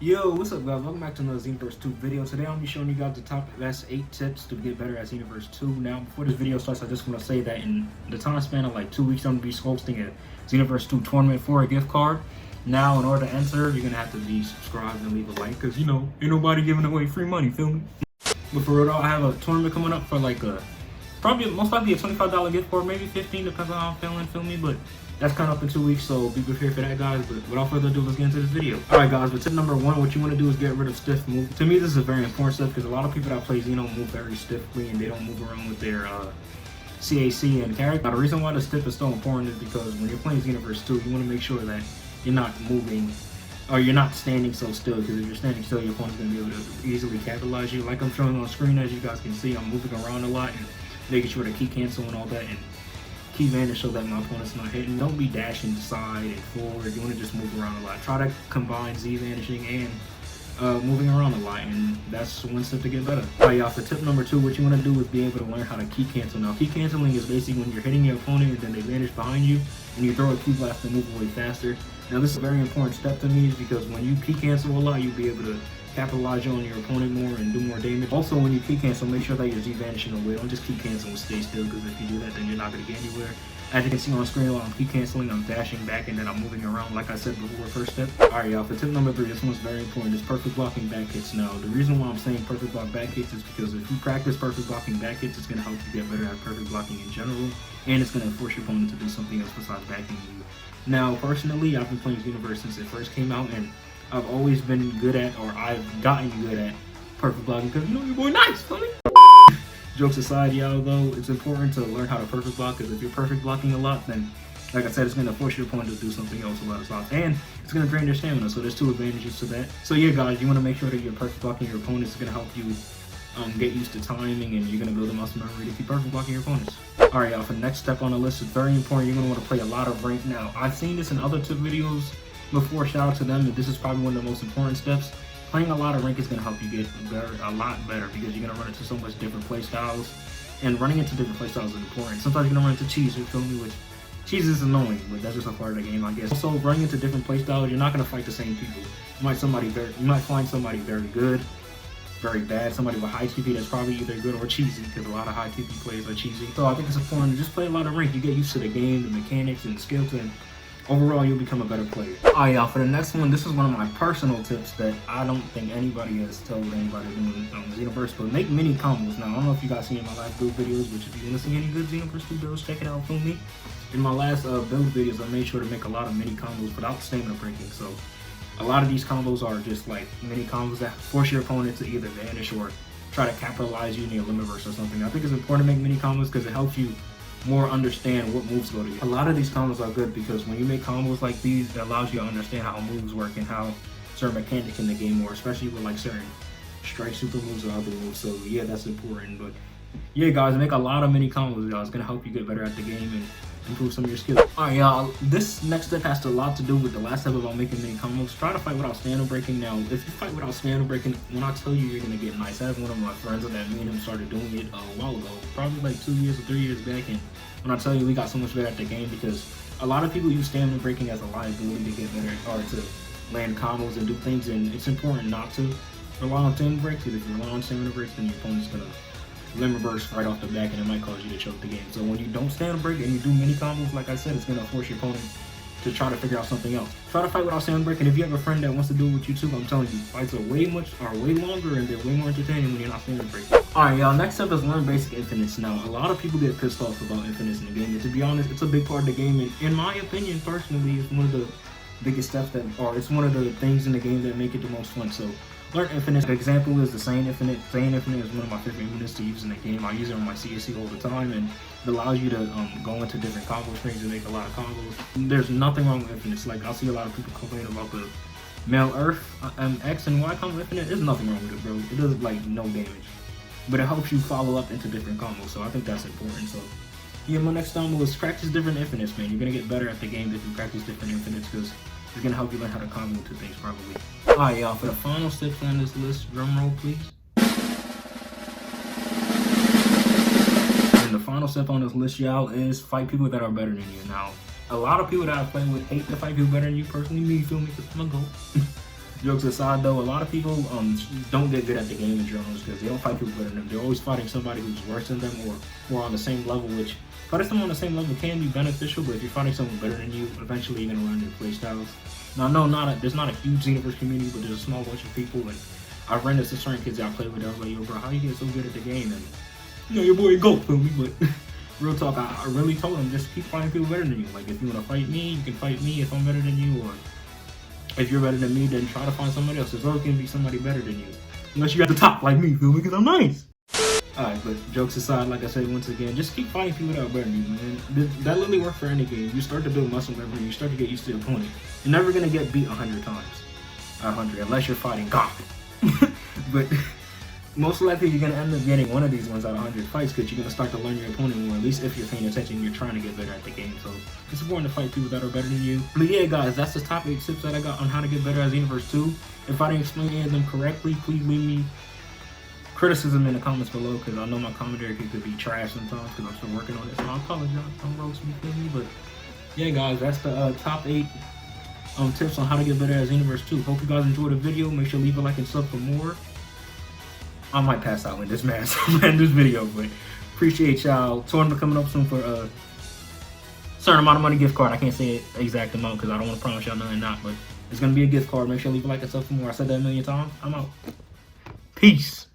Yo, what's up guys? Welcome back to another Xenoverse 2 video. Today I'm going to be showing you guys the top best 8 tips to get better at Xenoverse 2. Now, before this video starts, I just want to say that in the time span of like 2 weeks, I'm going to be hosting a Xenoverse 2 tournament for a gift card. Now, in order to enter, you're going to have to be subscribed and leave a like, because, you know, ain't nobody giving away free money, feel me? But for real though, I have a tournament coming up for like a, probably most likely a $25 gift card, maybe 15, depends on how I'm feeling, feel me? But that's kind of up in 2 weeks, so be prepared for that, guys. But without further ado, let's get into this video. Alright guys, but tip number 1, what you want to do is get rid of stiff move. To me, this is a very important step because a lot of people that play Xeno move very stiffly and they don't move around with their CAC and character. Now, the reason why the stiff is so important is because when you're playing Xenoverse 2, you want to make sure that you're not moving or you're not standing so still, because if you're standing still, your opponent's going to be able to easily capitalize you. Like I'm showing on screen, as you guys can see, I'm moving around a lot and making sure to key cancel and all that, and key vanish so that my opponent's not hitting. Don't be dashing side and forward. You want to just move around a lot. Try to combine Z vanishing and moving around a lot, and that's one step to get better. Alright y'all, for tip number 2, what you want to do is be able to learn how to key cancel. Now, key canceling is basically when you're hitting your opponent and then they vanish behind you and you throw a key blast to move away faster. Now, this is a very important step to me because when you key cancel a lot, you'll be able to capitalize on your opponent more and do more damage. Also, when you key cancel, make sure that you're Z vanishing away. Don't just key cancel and stay still, because if you do that, then you're not going to get anywhere. As you can see on screen, while I'm key canceling, I'm dashing back and then I'm moving around like I said before, first step. Alright y'all, for tip number 3, this one's very important. It's perfect blocking back hits. Now, the reason why I'm saying perfect block back hits is because if you practice perfect blocking back hits, it's going to help you get better at perfect blocking in general, and it's going to force your opponent to do something else besides backing you. Now, personally, I've been playing Xenoverse since it first came out, and I've always been good at, or I've gotten good at, perfect blocking because, you know, your boy nice, feel me? Jokes aside, y'all, though, it's important to learn how to perfect block, because if you're perfect blocking a lot, then, like I said, it's going to force your opponent to do something else a lot of times, and it's going to drain their stamina, so there's 2 advantages to that. So yeah, guys, you want to make sure that you're perfect blocking your opponents. It's going to help you get used to timing, and you're going to build a muscle memory to keep perfect blocking your opponents. Alright y'all, for the next step on the list is very important. You're going to want to play a lot of rank. Now, I've seen this in other tip videos before, shout out to them, and this is probably one of the most important steps. Playing a lot of rank is going to help you get better, a lot better, because you're going to run into so much different play styles, and running into different play styles is important. Sometimes you're going to run into cheese, you feel me, which cheese is annoying, but that's just a part of the game, I guess. Also, running into different play styles, you're not going to fight the same people. You might find somebody very good, very bad, somebody with high TP that's probably either good or cheesy, because a lot of high TP players are cheesy. So I think it's important to just play a lot of rank. You get used to the game, the mechanics, and the skills, and overall you'll become a better player. Alright y'all, for the next one, this is one of my personal tips that I don't think anybody has told anybody doing Xenoverse, but make mini combos. Now, I don't know if you guys seen my last build videos, which if you want to see any good Xenoverse 2 builds, check it out from me. In my last build videos, I made sure to make a lot of mini combos without stamina breaking, so a lot of these combos are just like mini combos that force your opponent to either vanish or try to capitalize you in your Xenoverse or something. I think it's important to make mini combos because it helps you more understand what moves go to you. A lot of these combos are good because when you make combos like these, it allows you to understand how moves work and how certain mechanics in the game work, especially with like certain strike super moves or other moves. So yeah, that's important. But yeah, guys, make a lot of mini combos, y'all. It's gonna help you get better at the game and improve some of your skills. Alright y'all, this next step has a lot to do with the last step about making mini combos. Try to fight without stamina breaking. Now, if you fight without stamina breaking, when I tell you you're gonna get nice, I have one of my friends that me and him started doing it a while ago, probably like 2 years or 3 years back, and when I tell you we got so much better at the game because a lot of people use stamina breaking as a liability to get better or to land combos and do things, and it's important not to rely on stamina breaks, because if you rely on stamina breaks, then your opponent's gonna limit burst right off the back, and it might cause you to choke the game. So when you don't stand a break and you do mini combos, like I said, it's gonna force your opponent to try to figure out something else. Try to fight without stand break, and if you have a friend that wants to do it with you too, I'm telling you, fights are way longer and they're way more entertaining when you're not stand break. Alright y'all, next up is learn basic infinites. Now, a lot of people get pissed off about infinites in the game, and to be honest, it's a big part of the game, and in my opinion, personally, it's one of the biggest steps it's one of the things in the game that make it the most fun. So learn infinite. The example is the Sane Infinite. Sane Infinite is one of my favorite infinites to use in the game. I use it on my CSC all the time, and it allows you to go into different combo strings and make a lot of combos. There's nothing wrong with infinites. Like, I see a lot of people complain about the male Earth X and Y combo infinite. There's nothing wrong with it, bro. It does like no damage, but it helps you follow up into different combos. So I think that's important. So yeah, my next combo is practice different infinites, man. You're gonna get better at the game if you practice different infinites, because it's gonna help you learn how to combo into things probably. Alright y'all, for the final steps on this list, drum roll please. And the final step on this list, y'all, is fight people that are better than you. Now, a lot of people that I play with hate to fight people better than you. Personally, me, you feel me, because I'm a goat. Jokes aside, though, a lot of people don't get good at the game in general because they don't fight people better than them. They're always fighting somebody who's worse than them or on the same level, which fighting someone on the same level can be beneficial, but if you're fighting someone better than you, eventually you're going to learn their play styles. Now, no, there's not a huge Xenoverse community, but there's a small bunch of people, and I've run into certain kids I play with. I was like, yo, bro, how you get so good at the game? And, your boy go, feel me? But real talk, I really told them, just keep fighting people better than you. Like, if you want to fight me, you can fight me if I'm better than you, or if you're better than me, then try to find somebody else. There's always going to be somebody better than you. Unless you're at the top like me, feel me? Because I'm nice. Alright, but jokes aside, like I said once again, just keep fighting people that are better than you, man. That literally works for any game. You start to build muscle memory, you start to get used to the opponent. You're never going to get beat 100 times. 100, unless you're fighting God. But most likely you're going to end up getting one of these ones out of 100 fights because you're going to start to learn your opponent more. At least if you're paying attention, you're trying to get better at the game. So it's important to fight people that are better than you. But yeah, guys, that's the top 8 tips that I got on how to get better at Xenoverse 2. If I didn't explain any of them correctly, please leave me criticism in the comments below because I know my commentary could be trash sometimes because I'm still working on it. So I apologize. Don't roast me, feel me? But yeah, guys, that's the top 8 tips on how to get better at Xenoverse 2. Hope you guys enjoyed the video. Make sure to leave a like and sub for more. I might pass out in this man in this video, but appreciate y'all. Tournament coming up soon for a certain amount of money gift card. I can't say the exact amount because I don't want to promise y'all nothing not, but it's gonna be a gift card. Make sure to leave a like and sub for more. I said that a million times. I'm out. Peace.